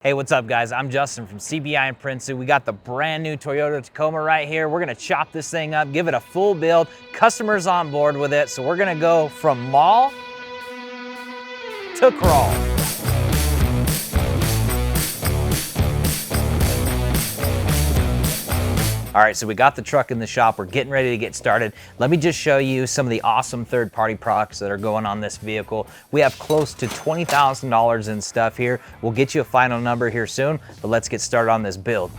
Hey, what's up guys? I'm Justin from CBI and Prinsu. We got the brand new Toyota Tacoma right here. We're gonna chop this thing up, give it a full build. Customers on board with it. So we're gonna go from mall to crawl. All right, so we got the truck in the shop. We're getting ready to get started. Let me just show you some of the awesome third-party products that are going on this vehicle. We have close to $20,000 in stuff here. We'll get you a final number here soon, but let's get started on this build.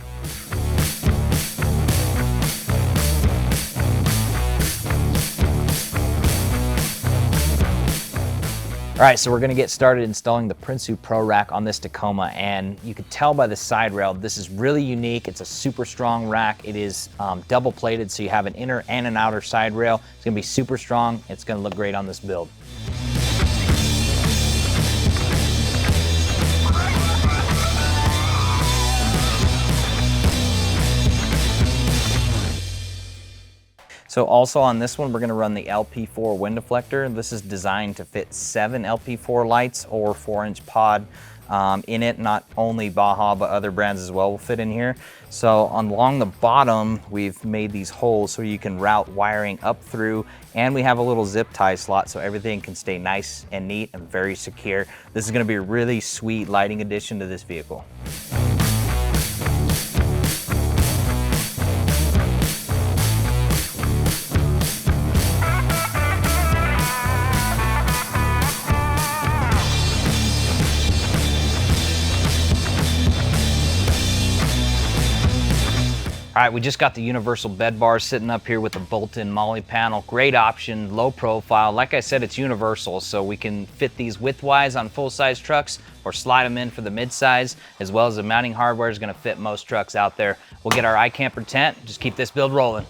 All right, so we're gonna get started installing the Prinsu Pro Rack on this Tacoma, and you can tell by the side rail, this is really unique. It's a super strong rack. It is double plated, so you have an inner and an outer side rail. It's gonna be super strong. It's gonna look great on this build. So also on this one, we're gonna run the LP4 wind deflector. This is designed to fit 7 LP4 lights or 4-inch pod in it. Not only Baja, but other brands as well will fit in here. So along the bottom, we've made these holes so you can route wiring up through, and we have a little zip tie slot so everything can stay nice and neat and very secure. This is gonna be a really sweet lighting addition to this vehicle. All right, we just got the universal bed bar sitting up here with the bolt-in molly panel. Great option, low profile. Like I said, it's universal, so we can fit these widthwise on full-size trucks or slide them in for the mid-size, as well as the mounting hardware is gonna fit most trucks out there. We'll get our iCamper tent, just keep this build rolling.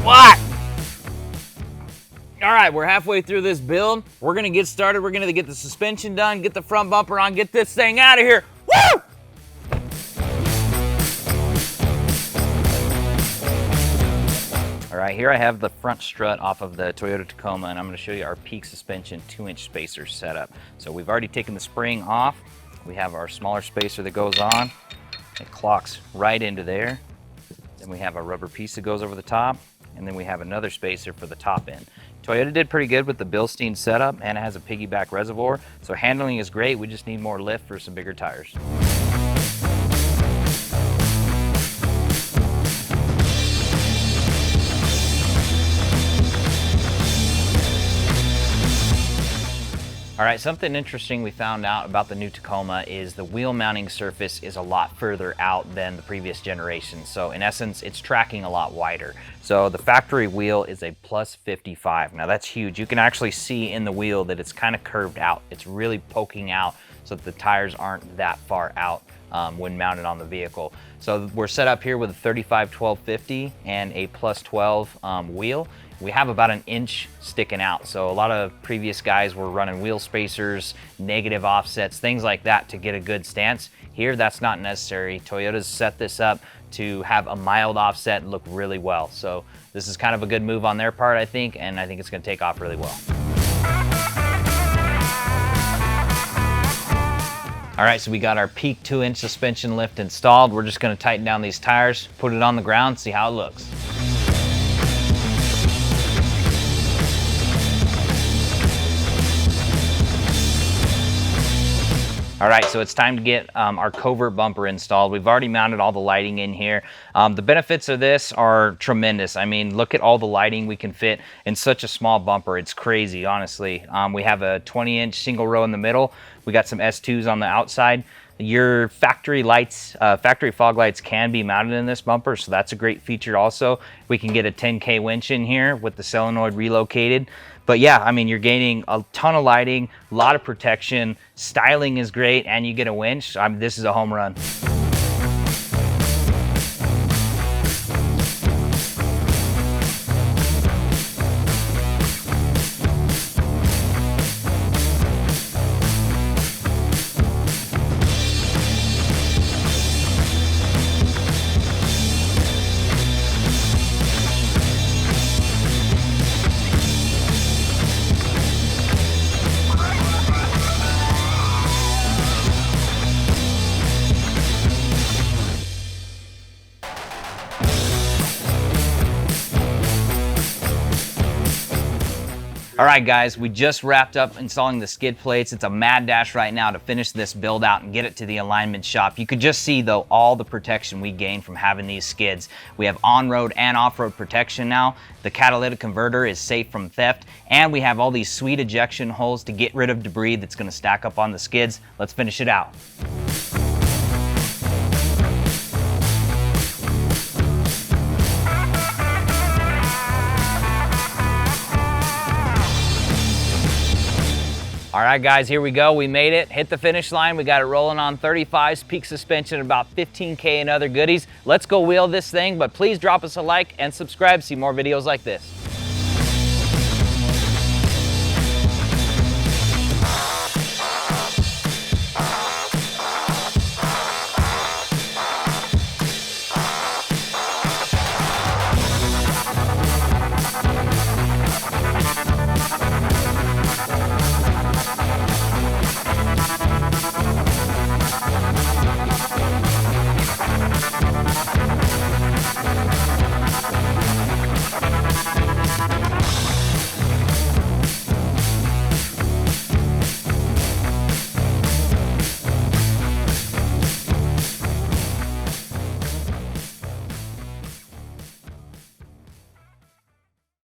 What? All right, we're halfway through this build. We're gonna get started. We're gonna get the suspension done, get the front bumper on, get this thing out of here. Woo! All right, here I have the front strut off of the Toyota Tacoma, and I'm gonna show you our peak suspension 2-inch spacer setup. So we've already taken the spring off. We have our smaller spacer that goes on. It clocks right into there. Then we have a rubber piece that goes over the top, and then we have another spacer for the top end. Toyota did pretty good with the Bilstein setup, and it has a piggyback reservoir, so handling is great. We just need more lift for some bigger tires. All right, something interesting we found out about the new Tacoma is the wheel mounting surface is a lot further out than the previous generation. So in essence, it's tracking a lot wider. So the factory wheel is a plus 55. Now that's huge. You can actually see in the wheel that it's kind of curved out. It's really poking out so that the tires aren't that far out when mounted on the vehicle. So we're set up here with a 35-12-50 and a plus 12 wheel. We have about an inch sticking out. So a lot of previous guys were running wheel spacers, negative offsets, things like that to get a good stance. Here, that's not necessary. Toyota's set this up to have a mild offset and look really well. So this is kind of a good move on their part, I think, and I think it's gonna take off really well. All right, so we got our peak 2-inch suspension lift installed. We're just gonna tighten down these tires, put it on the ground, see how it looks. All right, so it's time to get our covert bumper installed. We've already mounted all the lighting in here. The benefits of this are tremendous. I mean, look at all the lighting we can fit in such a small bumper. It's crazy, honestly. We have a 20-inch single row in the middle. We got some S2s on the outside. Your factory lights, factory fog lights can be mounted in this bumper, so that's a great feature also. We can get a 10K winch in here with the solenoid relocated. But yeah, I mean, you're gaining a ton of lighting, a lot of protection, styling is great, and you get a winch. I mean, this is a home run. All right, guys, we just wrapped up installing the skid plates. It's a mad dash right now to finish this build out and get it to the alignment shop. You could just see, though, all the protection we gained from having these skids. We have on-road and off-road protection now. The catalytic converter is safe from theft, and we have all these sweet ejection holes to get rid of debris that's going to stack up on the skids. Let's finish it out. All right, guys, here we go. We made it, hit the finish line. We got it rolling on 35s, peak suspension, about 15K and other goodies. Let's go wheel this thing, but please drop us a like and subscribe to see more videos like this.